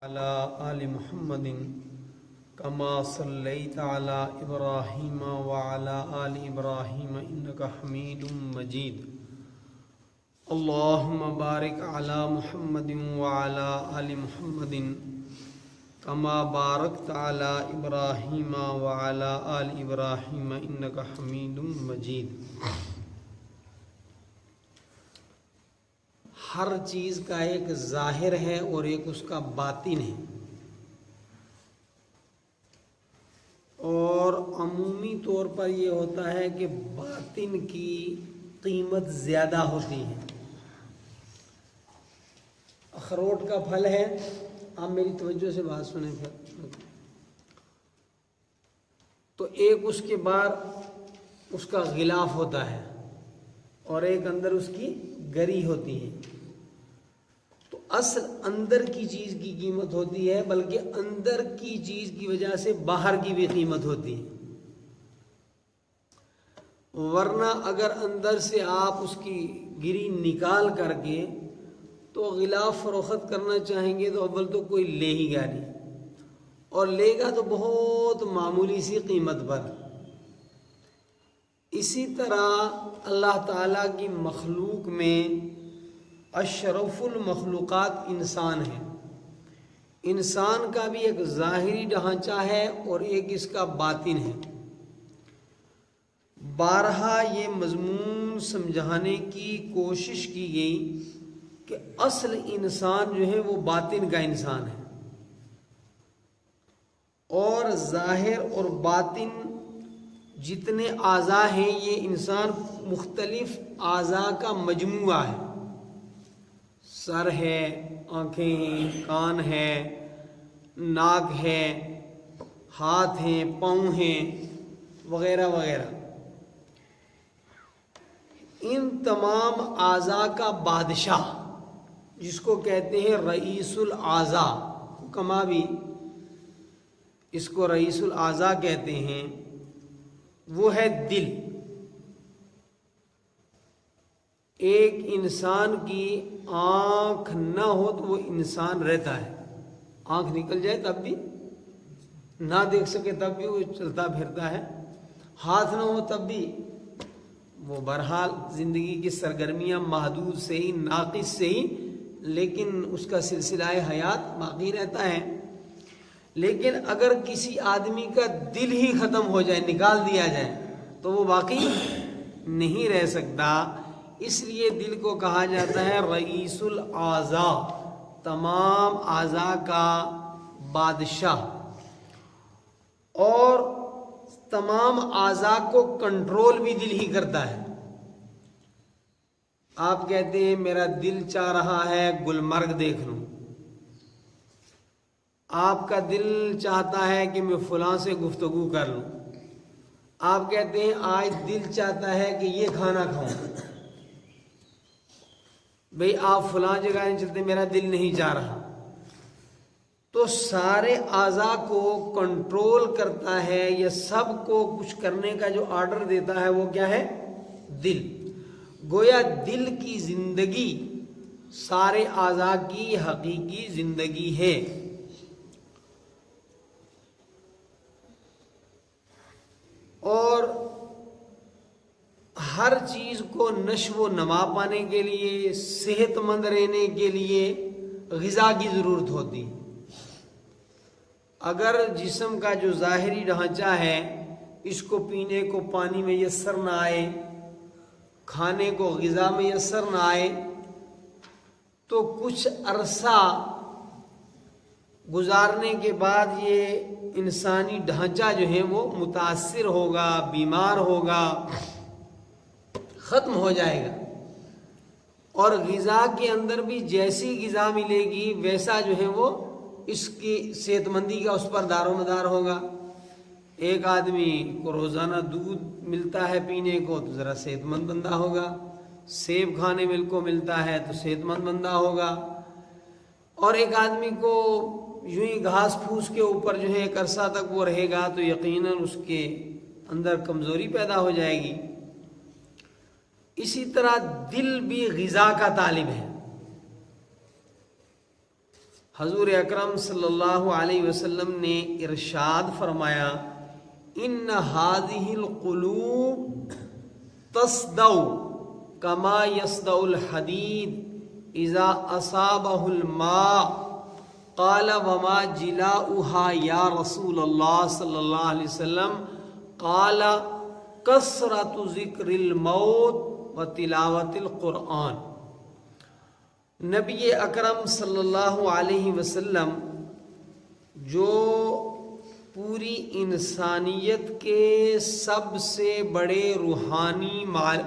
على آل محمد كما صليت على إبراهيم وعلى آل إبراهيم إنك حميد مجيد اللهم بارك على محمد وعلى آل محمد كما باركت على إبراهيم وعلى آل إبراهيم إنك حميد مجيد۔ ہر چیز کا ایک ظاہر ہے اور ایک اس کا باطن ہے، اور عمومی طور پر یہ ہوتا ہے کہ باطن کی قیمت زیادہ ہوتی ہے۔ اخروٹ کا پھل ہے، آپ میری توجہ سے بات سنیں پھر، تو ایک اس کے بعد اس کا غلاف ہوتا ہے اور ایک اندر اس کی گری ہوتی ہے۔ تو اصل اندر کی چیز کی قیمت ہوتی ہے، بلکہ اندر کی چیز کی وجہ سے باہر کی بھی قیمت ہوتی ہے، ورنہ اگر اندر سے آپ اس کی گری نکال کر کے تو غلاف فروخت کرنا چاہیں گے تو اول تو کوئی لے ہی گا نہیں، اور لے گا تو بہت معمولی سی قیمت پر۔ اسی طرح اللہ تعالیٰ کی مخلوق میں اشرف المخلوقات انسان ہے۔ انسان کا بھی ایک ظاہری ڈھانچہ ہے اور ایک اس کا باطن ہے۔ بارہا یہ مضمون سمجھانے کی کوشش کی گئی کہ اصل انسان جو ہے وہ باطن کا انسان ہے، اور ظاہر اور باطن جتنے اعضاء ہیں یہ انسان مختلف اعضاء کا مجموعہ ہے۔ سر ہے، آنکھیں ہیں، کان ہے، ناک ہے، ہاتھ ہیں، پاؤں ہیں، وغیرہ وغیرہ۔ ان تمام اعضاء کا بادشاہ، جس کو کہتے ہیں رئیس الاعضاء، حکما بھی اس کو رئیس الاعضاء کہتے ہیں، وہ ہے دل۔ ایک انسان کی آنکھ نہ ہو تو وہ انسان رہتا ہے، آنکھ نکل جائے تب بھی، نہ دیکھ سکے تب بھی وہ چلتا پھرتا ہے، ہاتھ نہ ہو تب بھی وہ بہرحال زندگی کی سرگرمیاں محدود سے ہی، ناقص سے ہی، لیکن اس کا سلسلہ حیات باقی رہتا ہے۔ لیکن اگر کسی آدمی کا دل ہی ختم ہو جائے، نکال دیا جائے، تو وہ باقی نہیں رہ سکتا۔ اس لیے دل کو کہا جاتا ہے رئیس الاعضاء، تمام اعضاء کا بادشاہ، اور تمام اعضاء کو کنٹرول بھی دل ہی کرتا ہے۔ آپ کہتے ہیں میرا دل چاہ رہا ہے گلمرگ دیکھ لوں، آپ کا دل چاہتا ہے کہ میں فلاں سے گفتگو کر لوں، آپ کہتے ہیں آج دل چاہتا ہے کہ یہ کھانا کھاؤں، بھئی آپ فلاں جگہ نہیں چلتے، میرا دل نہیں چاہ رہا۔ تو سارے اعضاء کو کنٹرول کرتا ہے، یا سب کو کچھ کرنے کا جو آرڈر دیتا ہے وہ کیا ہے؟ دل۔ گویا دل کی زندگی سارے اعضاء کی حقیقی زندگی ہے۔ اور ہر چیز کو نشو و نما پانے کے لیے، صحت مند رہنے کے لیے غذا کی ضرورت ہوتی ہے۔ اگر جسم کا جو ظاہری ڈھانچہ ہے اس کو پینے کو پانی میسر نہ آئے، کھانے کو غذا میسر نہ آئے، تو کچھ عرصہ گزارنے کے بعد یہ انسانی ڈھانچہ جو ہے وہ متاثر ہوگا، بیمار ہوگا، ختم ہو جائے گا۔ اور غذا کے اندر بھی جیسی غذا ملے گی ویسا جو ہے وہ اس کی صحت مندی کا اس پر دار و مدار ہوگا۔ ایک آدمی کو روزانہ دودھ ملتا ہے پینے کو تو ذرا صحت مند بندہ ہوگا، سیب کھانے کو ملتا ہے تو صحت مند بندہ ہوگا، اور ایک آدمی کو یوں ہی گھاس پھوس کے اوپر جو ہے ایک عرصہ تک وہ رہے گا تو یقیناً اس کے اندر کمزوری پیدا ہو جائے گی۔ اسی طرح دل بھی غذا کا طالب ہے۔ حضور اکرم صلی اللہ علیہ وسلم نے ارشاد فرمایا ان هذه القلوب تصدع کما یصدع الحدید اذا اصابه الماء قال وما جلاؤها یا رسول اللہ صلی اللہ علیہ وسلم قال کثرت ذکر الموت و تلاوت القرآن۔ نبی اکرم صلی اللہ علیہ وسلم جو پوری انسانیت کے سب سے بڑے روحانی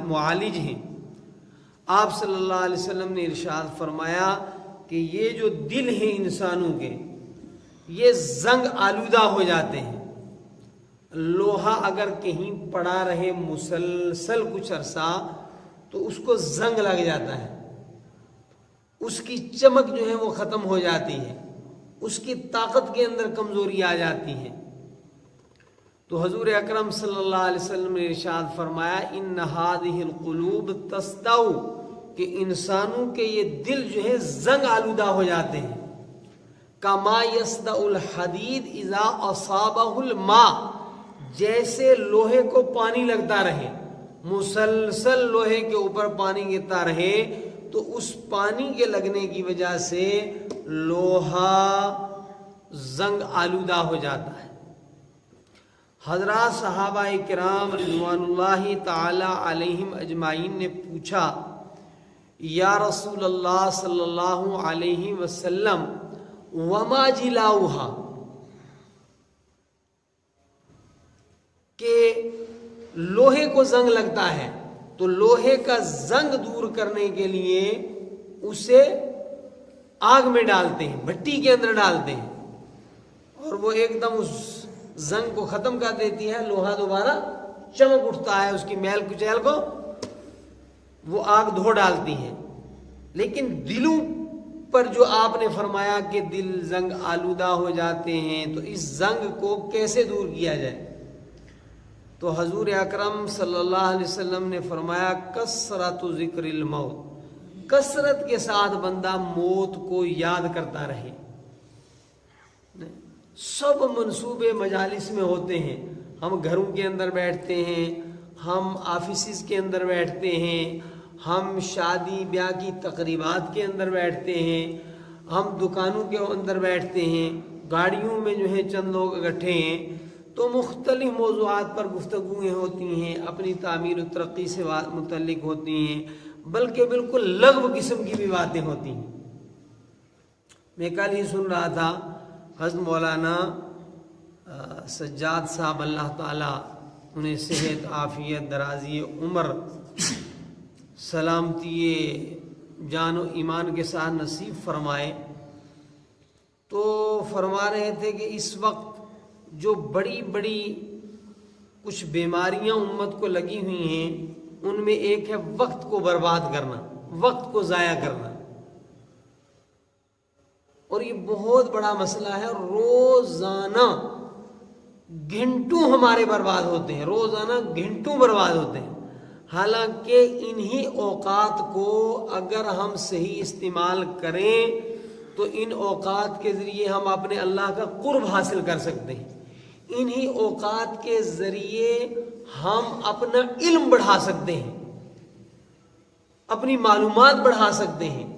معالج ہیں، آپ صلی اللہ علیہ وسلم نے ارشاد فرمایا کہ یہ جو دل ہیں انسانوں کے، یہ زنگ آلودہ ہو جاتے ہیں۔ لوہا اگر کہیں پڑا رہے مسلسل کچھ عرصہ تو اس کو زنگ لگ جاتا ہے، اس کی چمک جو ہے وہ ختم ہو جاتی ہے، اس کی طاقت کے اندر کمزوری آ جاتی ہے۔ تو حضور اکرم صلی اللہ علیہ وسلم نے ارشاد فرمایا ان هذه القلوب تصدع، کہ انسانوں کے یہ دل جو ہے زنگ آلودہ ہو جاتے ہیں۔ کما یصدع الحدید اذا اصابه الماء، جیسے لوہے کو پانی لگتا رہے، مسلسل لوہے کے اوپر پانی گرتا رہے تو اس پانی کے لگنے کی وجہ سے لوہا زنگ آلودہ ہو جاتا ہے۔ حضرات صحابہ کرام رضوان اللہ تعالی علیہم اجمعین نے پوچھا یا رسول اللہ صلی اللہ علیہ وسلم وما جلاؤہا، کہ لوہے کو زنگ لگتا ہے تو لوہے کا زنگ دور کرنے کے لیے اسے آگ میں ڈالتے ہیں، بھٹی کے اندر ڈالتے ہیں، اور وہ ایک دم اس زنگ کو ختم کر دیتی ہے، لوہا دوبارہ چمک اٹھتا ہے، اس کی میل کچیل کو وہ آگ دھو ڈالتی ہے۔ لیکن دلوں پر جو آپ نے فرمایا کہ دل زنگ آلودہ ہو جاتے ہیں، تو اس زنگ کو کیسے دور کیا جائے؟ تو حضور اکرم صلی اللہ علیہ وسلم نے فرمایا کثرت ذکر الموت، کثرت کے ساتھ بندہ موت کو یاد کرتا رہے۔ سب منصوبے مجالس میں ہوتے ہیں، ہم گھروں کے اندر بیٹھتے ہیں، ہم آفیسز کے اندر بیٹھتے ہیں، ہم شادی بیاہ کی تقریبات کے اندر بیٹھتے ہیں، ہم دکانوں کے اندر بیٹھتے ہیں، گاڑیوں میں جو ہے چند لوگ اکٹھے ہیں، تو مختلف موضوعات پر گفتگویں ہوتی ہیں، اپنی تعمیر و ترقی سے متعلق ہوتی ہیں، بلکہ بالکل لغو قسم کی بھی باتیں ہوتی ہیں۔ میں کل ہی سن رہا تھا حضرت مولانا سجاد صاحب اللہ تعالیٰ انہیں صحت عافیت درازی عمر سلامتی جان و ایمان کے ساتھ نصیب فرمائے، تو فرما رہے تھے کہ اس وقت جو بڑی بڑی کچھ بیماریاں امت کو لگی ہوئی ہیں، ان میں ایک ہے وقت کو برباد کرنا، وقت کو ضائع کرنا، اور یہ بہت بڑا مسئلہ ہے۔ روزانہ گھنٹوں ہمارے برباد ہوتے ہیں، روزانہ گھنٹوں برباد ہوتے ہیں، حالانکہ انہی اوقات کو اگر ہم صحیح استعمال کریں تو ان اوقات کے ذریعے ہم اپنے اللہ کا قرب حاصل کر سکتے ہیں، انہی اوقات کے ذریعے ہم اپنا علم بڑھا سکتے ہیں، اپنی معلومات بڑھا سکتے ہیں،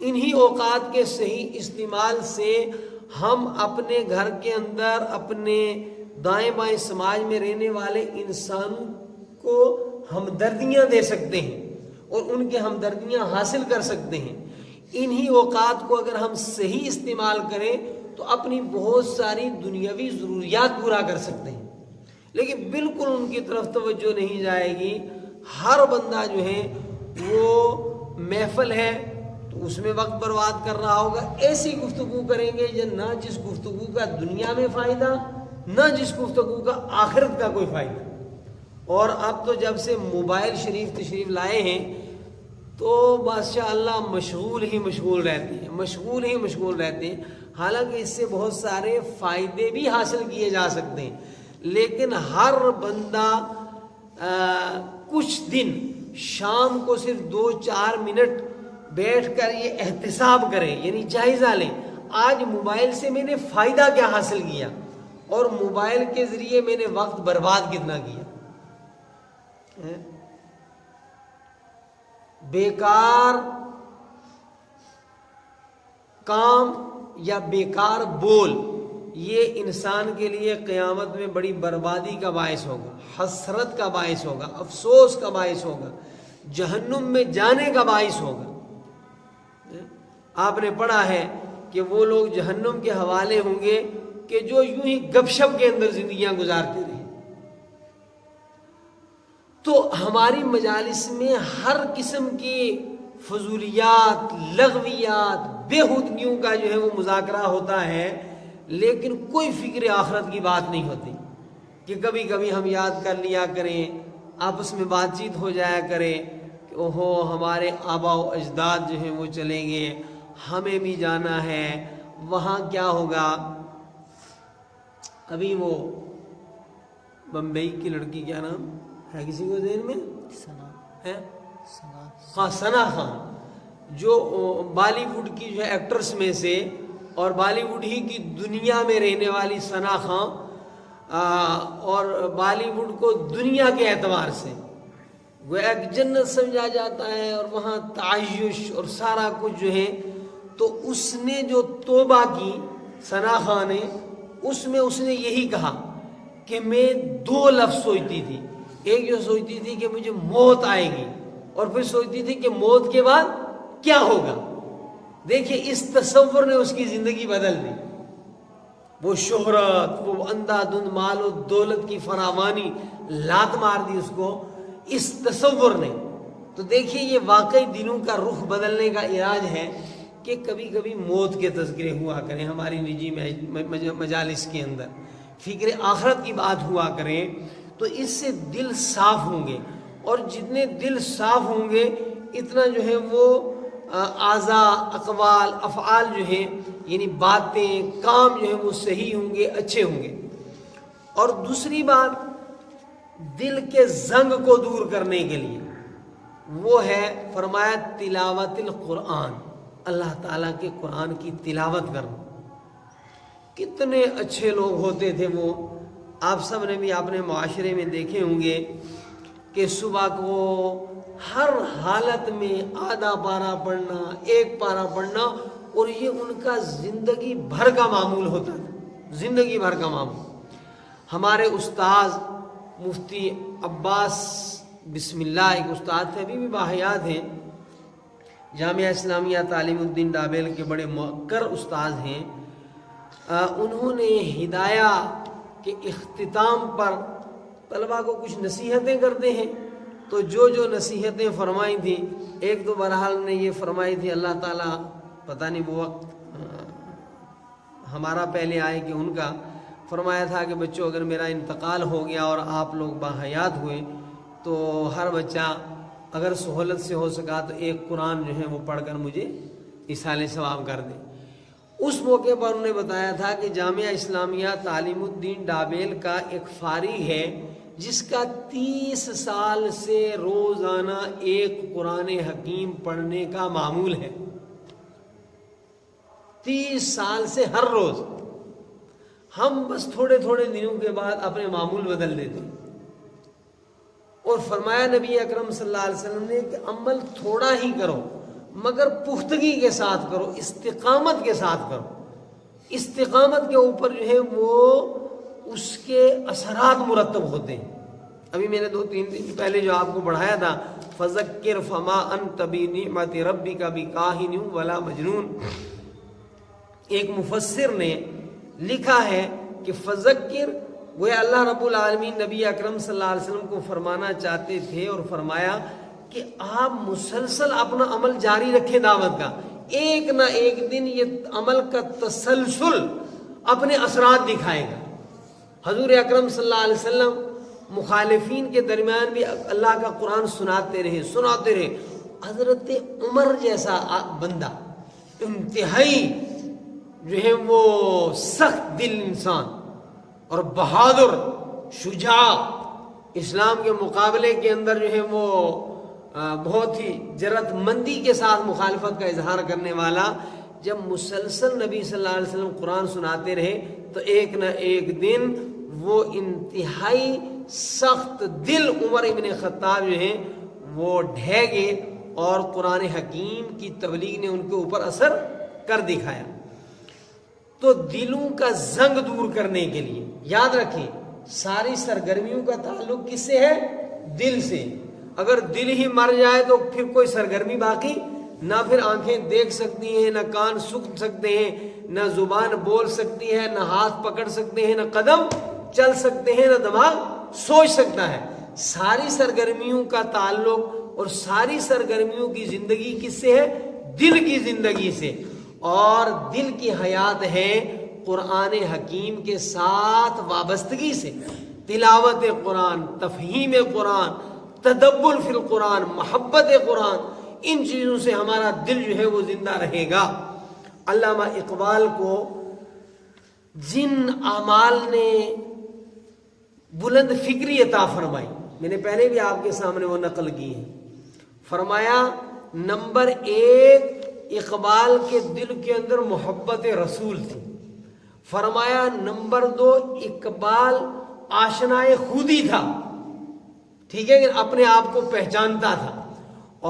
انہی اوقات کے صحیح استعمال سے ہم اپنے گھر کے اندر اپنے دائیں بائیں سماج میں رہنے والے انسانوں کو ہمدردیاں دے سکتے ہیں اور ان کے ہمدردیاں حاصل کر سکتے ہیں۔ انہی اوقات کو اگر ہم صحیح استعمال کریں تو اپنی بہت ساری دنیاوی ضروریات پورا کر سکتے ہیں، لیکن بالکل ان کی طرف توجہ نہیں جائے گی۔ ہر بندہ جو ہے وہ محفل ہے تو اس میں وقت برباد کر رہا ہوگا، ایسی گفتگو کریں گے یا نہ جس گفتگو کا دنیا میں فائدہ، نہ جس گفتگو کا آخرت کا کوئی فائدہ۔ اور اب تو جب سے موبائل شریف تشریف لائے ہیں تو بادشاہ اللہ مشغول ہی مشغول رہتے ہیں، مشغول ہی مشغول رہتے ہیں۔ حالانکہ اس سے بہت سارے فائدے بھی حاصل کیے جا سکتے ہیں، لیکن ہر بندہ کچھ دن شام کو صرف 2-4 منٹ بیٹھ کر یہ احتساب کرے، یعنی جائزہ لیں آج موبائل سے میں نے فائدہ کیا حاصل کیا اور موبائل کے ذریعے میں نے وقت برباد کتنا کیا. بیکار کام یا بیکار بول یہ انسان کے لیے قیامت میں بڑی بربادی کا باعث ہوگا، حسرت کا باعث ہوگا، افسوس کا باعث ہوگا، جہنم میں جانے کا باعث ہوگا. آپ نے پڑھا ہے کہ وہ لوگ جہنم کے حوالے ہوں گے کہ جو یوں ہی گپ شپ کے اندر زندگیاں گزارتے رہے. تو ہماری مجالس میں ہر قسم کی فضولیات، لغویات، بےہودگیوں کا جو ہے وہ مذاکرہ ہوتا ہے، لیکن کوئی فکر آخرت کی بات نہیں ہوتی کہ کبھی کبھی ہم یاد کر لیا کریں، آپس میں بات چیت ہو جایا کرے کہ اوہو ہمارے آبا و اجداد جو ہیں وہ چلیں گے، ہمیں بھی جانا ہے، وہاں کیا ہوگا. ابھی وہ بمبئی کی لڑکی کیا نام ہے کسی کو ذہن میں؟ ثنا خان، جو بالی ووڈ کی جو ہے ایکٹرس میں سے اور بالی ووڈ ہی کی دنیا میں رہنے والی ثنا خان، اور بالی ووڈ کو دنیا کے اعتبار سے وہ ایک جنت سمجھا جاتا ہے اور وہاں تعیش اور سارا کچھ جو ہے. تو اس نے جو توبہ کی ثنا خان نے، اس میں اس نے یہی کہا کہ میں 2 لفظ سوچتی تھی. ایک جو سوچتی تھی کہ مجھے موت آئے گی اور پھر سوچتی تھی کہ موت کے بعد کیا ہوگا. دیکھیے اس تصور نے اس کی زندگی بدل دی. وہ شہرت، وہ اندھا دھند مال و دولت کی فراوانی لات مار دی اس کو اس تصور نے. تو دیکھیے یہ واقعی دلوں کا رخ بدلنے کا علاج ہے کہ کبھی کبھی موت کے تذکرے ہوا کریں ہماری نجی مجالس کے اندر، فکر آخرت کی بات ہوا کریں، تو اس سے دل صاف ہوں گے. اور جتنے دل صاف ہوں گے اتنا جو ہے وہ اعضاء، اقوال، افعال جو ہیں یعنی باتیں، کام جو ہیں وہ صحیح ہوں گے، اچھے ہوں گے. اور دوسری بات دل کے زنگ کو دور کرنے کے لیے وہ ہے فرمایا تلاوت القرآن، اللہ تعالیٰ کے قرآن کی تلاوت کرنا. کتنے اچھے لوگ ہوتے تھے وہ، آپ سب نے بھی اپنے معاشرے میں دیکھے ہوں گے کہ صبح کو ہر حالت میں آدھا پارہ پڑھنا، 1 پارہ پڑھنا، اور یہ ان کا زندگی بھر کا معمول ہوتا تھا، زندگی بھر کا معمول. ہمارے استاذ مفتی عباس بسم اللہ ایک استاد تھے، ابھی بھی باحیات ہیں، جامعہ اسلامیہ تعلیم الدین ڈابیل کے بڑے مؤثر استاد ہیں. انہوں نے ہدایہ کے اختتام پر طلبہ کو کچھ نصیحتیں کرتے ہیں، تو جو نصیحتیں فرمائی تھیں، ایک تو بہرحال نے یہ فرمائی تھی، اللہ تعالیٰ پتہ نہیں وہ وقت ہمارا پہلے آئے کہ ان کا، فرمایا تھا کہ بچوں اگر میرا انتقال ہو گیا اور آپ لوگ باحیات ہوئے تو ہر بچہ اگر سہولت سے ہو سکا تو 1 قرآن جو ہے وہ پڑھ کر مجھے ایصال ثواب کر دے. اس موقع پر انہوں نے بتایا تھا کہ جامعہ اسلامیہ تعلیم الدین ڈابیل کا ایک فارغ ہے جس کا 30 سال سے روزانہ 1 قرآن حکیم پڑھنے کا معمول ہے. 30 سال سے ہر روز. ہم بس تھوڑے تھوڑے دنوں کے بعد اپنے معمول بدل دیتے ہیں. اور فرمایا نبی اکرم صلی اللہ علیہ وسلم نے کہ عمل تھوڑا ہی کرو مگر پختگی کے ساتھ کرو، استقامت کے ساتھ کرو. استقامت کے اوپر جو ہے وہ اس کے اثرات مرتب ہوتے ہیں. ابھی میں نے 2-3 دن پہلے جو آپ کو پڑھایا تھا فذکر فما انت بنعمت ربک بکاہن ولا مجنون، ایک مفسر نے لکھا ہے کہ فذکر وہ اللہ رب العالمین نبی اکرم صلی اللہ علیہ وسلم کو فرمانا چاہتے تھے اور فرمایا کہ آپ مسلسل اپنا عمل جاری رکھیں دعوت کا. ایک نہ ایک دن یہ عمل کا تسلسل اپنے اثرات دکھائے گا. حضور اکرم صلی اللہ علیہ وسلم مخالفین کے درمیان بھی اللہ کا قرآن سناتے رہے. حضرت عمر جیسا بندہ انتہائی جو ہے وہ سخت دل انسان اور بہادر، شجاع، اسلام کے مقابلے کے اندر جو ہے وہ بہت ہی جرأت مندی کے ساتھ مخالفت کا اظہار کرنے والا، جب مسلسل نبی صلی اللہ علیہ وسلم قرآن سناتے رہے تو ایک نہ ایک دن وہ انتہائی سخت دل عمر ابن خطاب جو ہیں وہ ڈھہ گئے اور قرآن حکیم کی تبلیغ نے ان کے اوپر اثر کر دکھایا۔ تو دلوں کا زنگ دور کرنے کے لیے یاد رکھیں ساری سرگرمیوں کا تعلق کس سے ہے؟ دل سے۔ اگر دل ہی مر جائے تو پھر کوئی سرگرمی باقی نہ، پھر آنکھیں دیکھ سکتی ہیں، نہ کان سن سکتے ہیں، نہ زبان بول سکتی ہے، نہ ہاتھ پکڑ سکتے ہیں، نہ قدم چل سکتے ہیں، نہ دماغ سوچ سکتا ہے۔ ساری سرگرمیوں کا تعلق اور ساری سرگرمیوں کی زندگی کس سے ہے؟ دل کی زندگی سے، اور دل کی حیات ہے قرآن حکیم کے ساتھ وابستگی سے۔ تلاوت قرآن، تفہیم قرآن، تدبر فی القرآن، محبت قرآن، ان چیزوں سے ہمارا دل جو ہے وہ زندہ رہے گا۔ علامہ اقبال کو جن اعمال نے بلند فکری عطا فرمائی، میں نے پہلے بھی آپ کے سامنے وہ نقل کی ہے، فرمایا نمبر 1 اقبال کے دل کے اندر محبت رسول تھی، فرمایا نمبر 2 اقبال آشنائے خودی تھا، ٹھیک ہے کہ اپنے آپ کو پہچانتا تھا،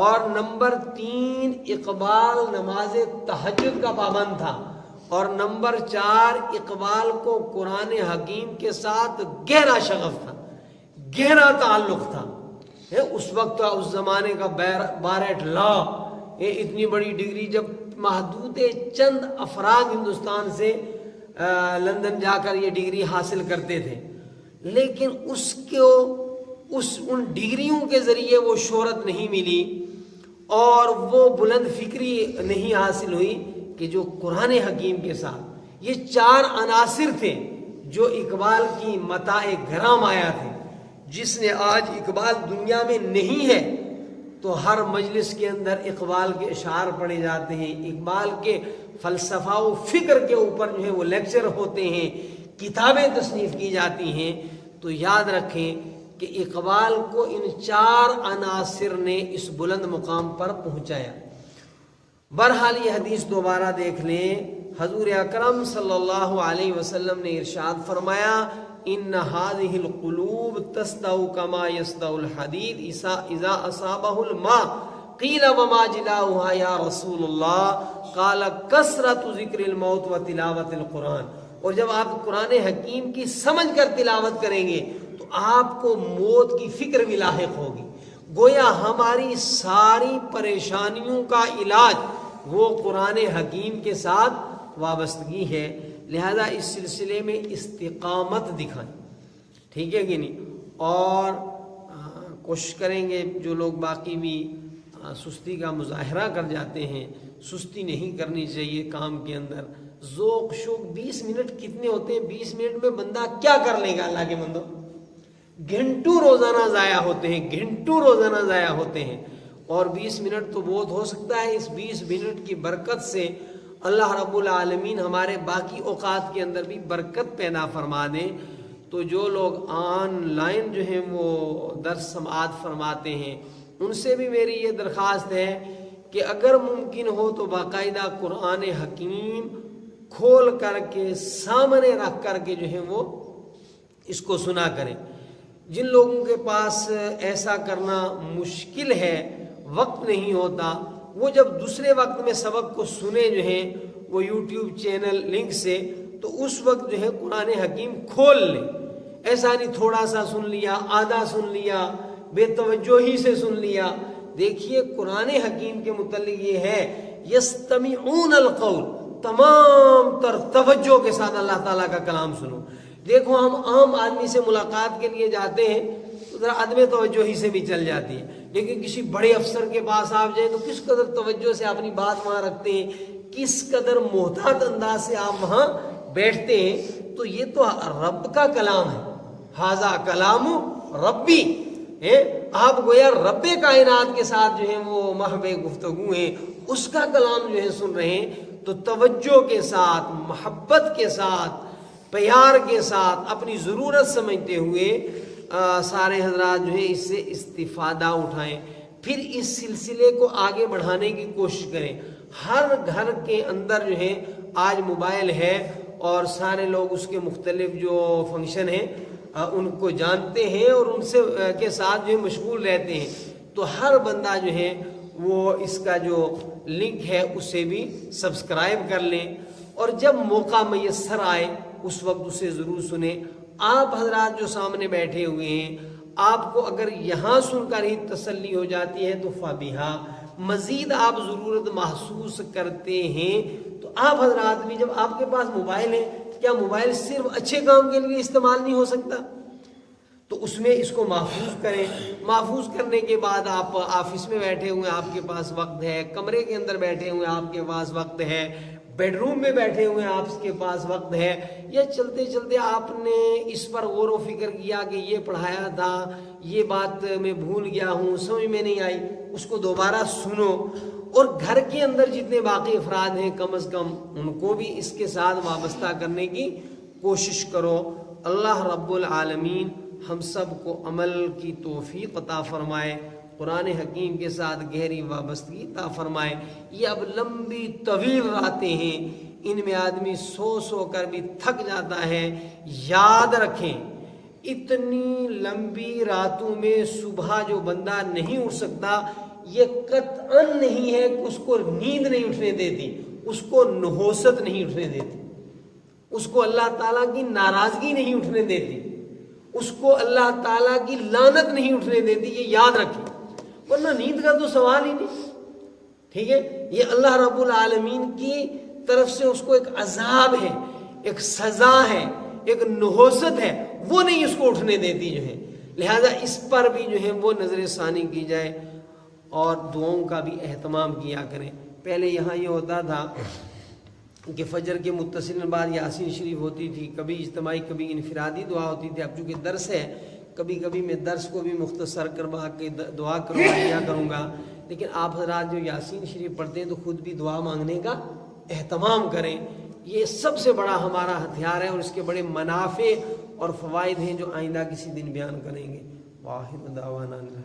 اور نمبر 3 اقبال نماز تہجد کا پابند تھا، اور نمبر 4 اقبال کو قرآن حکیم کے ساتھ گہرا شغف تھا، گہرا تعلق تھا۔ اس وقت اس زمانے کا بارٹ لا، اتنی بڑی ڈگری جب محدود چند افراد ہندوستان سے لندن جا کر یہ ڈگری حاصل کرتے تھے، لیکن ان ڈگریوں کے ذریعے وہ شہرت نہیں ملی اور وہ بلند فکری نہیں حاصل ہوئی کہ جو قرآن حکیم کے ساتھ یہ 4 عناصر تھے جو اقبال کی متاع گرام آیا تھے، جس نے آج اقبال دنیا میں نہیں ہے تو ہر مجلس کے اندر اقبال کے اشعار پڑھے جاتے ہیں، اقبال کے فلسفہ و فکر کے اوپر جو ہے وہ لیکچر ہوتے ہیں، کتابیں تصنیف کی جاتی ہیں۔ تو یاد رکھیں کہ اقبال کو ان 4 عناصر نے اس بلند مقام پر پہنچایا۔ بہرحال یہ حدیث دوبارہ دیکھ لیں، حضور اکرم صلی اللہ علیہ وسلم نے ارشاد فرمایا ان هذه القلوب تسدع كما يسدع الحديد اذا اصابه الماء قيل وما جلاؤها يا رسول الله قال كثرة ذکر الموت وتلاوة القرآن۔ اور جب آپ قرآن حکیم کی سمجھ کر تلاوت کریں گے تو آپ کو موت کی فکر بھی لاحق ہوگی۔ گویا ہماری ساری پریشانیوں کا علاج وہ قرآن حکیم کے ساتھ وابستگی ہے، لہذا اس سلسلے میں استقامت دکھائیں، ٹھیک ہے کہ نہیں؟ اور کوشش کریں گے جو لوگ باقی بھی سستی کا مظاہرہ کر جاتے ہیں، سستی نہیں کرنی چاہیے کام کے اندر۔ ذوق شوق 20 منٹ کتنے ہوتے ہیں؟ 20 منٹ میں بندہ کیا کر لے گا؟ اللہ کے بندو، گھنٹوں روزانہ ضائع ہوتے ہیں، گھنٹوں روزانہ ضائع ہوتے ہیں، اور 20 منٹ تو بہت ہو سکتا ہے اس 20 منٹ کی برکت سے اللہ رب العالمین ہمارے باقی اوقات کے اندر بھی برکت پیدا فرما دیں۔ تو جو لوگ آن لائن جو ہیں وہ درس سماعت فرماتے ہیں ان سے بھی میری یہ درخواست ہے کہ اگر ممکن ہو تو باقاعدہ قرآن حکیم کھول کر کے سامنے رکھ کر کے جو ہے وہ اس کو سنا کریں۔ جن لوگوں کے پاس ایسا کرنا مشکل ہے، وقت نہیں ہوتا، وہ جب دوسرے وقت میں سبق کو سنے جو ہیں وہ یوٹیوب چینل لنک سے، تو اس وقت جو ہے قرآن حکیم کھول لیں۔ ایسا نہیں تھوڑا سا سن لیا، آدھا سن لیا، بے توجہی سے سن لیا۔ دیکھیے قرآن حکیم کے متعلق یہ ہے یستمعون القول، تمام تر توجہ کے ساتھ اللہ تعالیٰ کا کلام سنو۔ دیکھو ہم عام آدمی سے ملاقات کے لیے جاتے ہیں تو ذرا عدم توجہی سے بھی چل جاتی ہے، لیکن کسی بڑے افسر کے پاس آپ جائیں تو کس قدر توجہ سے اپنی بات وہاں رکھتے ہیں، کس قدر محتاط انداز سے آپ وہاں بیٹھتے ہیں۔ تو یہ تو رب کا کلام ہے، ھذا کلام ربی ہے، آپ گویا رب کائنات کے ساتھ جو ہے وہ محو گفتگو ہیں، اس کا کلام جو ہے سن رہے ہیں۔ تو توجہ کے ساتھ، محبت کے ساتھ، پیار کے ساتھ، اپنی ضرورت سمجھتے ہوئے سارے حضرات جو ہے اس سے استفادہ اٹھائیں، پھر اس سلسلے کو آگے بڑھانے کی کوشش کریں۔ ہر گھر کے اندر جو ہے آج موبائل ہے اور سارے لوگ اس کے مختلف جو فنکشن ہیں ان کو جانتے ہیں اور ان سے کے ساتھ جو ہے مشغول رہتے ہیں. تو ہر بندہ جو ہے وہ اس کا جو لنک ہے اسے بھی سبسکرائب کر لیں اور جب موقع میسر آئے اس وقت اسے ضرور سنیں. آپ حضرات جو سامنے بیٹھے ہوئے ہیں آپ کو اگر یہاں سن کر ہی تسلی ہو جاتی ہے تو فابیہا، مزید آپ ضرورت محسوس کرتے ہیں تو آپ حضرات بھی، جب آپ کے پاس موبائل ہے، کیا موبائل صرف اچھے کام کے لیے استعمال نہیں ہو سکتا؟ تو اس میں اس کو محفوظ کریں. محفوظ کرنے کے بعد آپ آفس میں بیٹھے ہوئے آپ کے پاس وقت ہے، کمرے کے اندر بیٹھے ہوئے آپ کے پاس وقت ہے، بیڈ روم میں بیٹھے ہوئے آپ کے پاس وقت ہے، یا چلتے چلتے آپ نے اس پر غور و فکر کیا کہ یہ پڑھایا تھا، یہ بات میں بھول گیا ہوں، سمجھ میں نہیں آئی، اس کو دوبارہ سنو. اور گھر کے اندر جتنے باقی افراد ہیں کم از کم ان کو بھی اس کے ساتھ وابستہ کرنے کی کوشش کرو. اللہ رب العالمین ہم سب کو عمل کی توفیق عطا فرمائے، قرآن حکیم کے ساتھ گہری وابستگی عطا فرمائے. یہ اب لمبی طویل راتیں ہیں، ان میں آدمی سو کر بھی تھک جاتا ہے. یاد رکھیں اتنی لمبی راتوں میں صبح جو بندہ نہیں اٹھ سکتا، یہ قطعاً نہیں ہے کہ اس کو نیند نہیں اٹھنے دیتی، اس کو نحوست نہیں اٹھنے دیتی، اس کو اللہ تعالیٰ کی ناراضگی نہیں اٹھنے دیتی، اس کو اللہ تعالیٰ کی لعنت نہیں اٹھنے دیتی. یہ یاد رکھیں، ورنہ نیند کا تو سوال ہی نہیں. ٹھیک ہے، یہ اللہ رب العالمین کی طرف سے اس کو ایک عذاب ہے، ایک سزا ہے، ایک نحوست ہے، وہ نہیں اس کو اٹھنے دیتی جو ہے. لہذا اس پر بھی جو ہے وہ نظر ثانی کی جائے اور دعاؤں کا بھی اہتمام کیا کریں. پہلے یہاں یہ ہوتا تھا کہ فجر کے متصل بعد یاسین شریف ہوتی تھی، کبھی اجتماعی کبھی انفرادی دعا ہوتی تھی. اب چونکہ درس ہے کبھی کبھی میں درس کو بھی مختصر کروا کے دعا کروا دیا کروں گا، لیکن آپ حضرات جو یاسین شریف پڑھتے ہیں تو خود بھی دعا مانگنے کا اہتمام کریں. یہ سب سے بڑا ہمارا ہتھیار ہے اور اس کے بڑے منافع اور فوائد ہیں جو آئندہ کسی دن بیان کریں گے. واحد دعوانا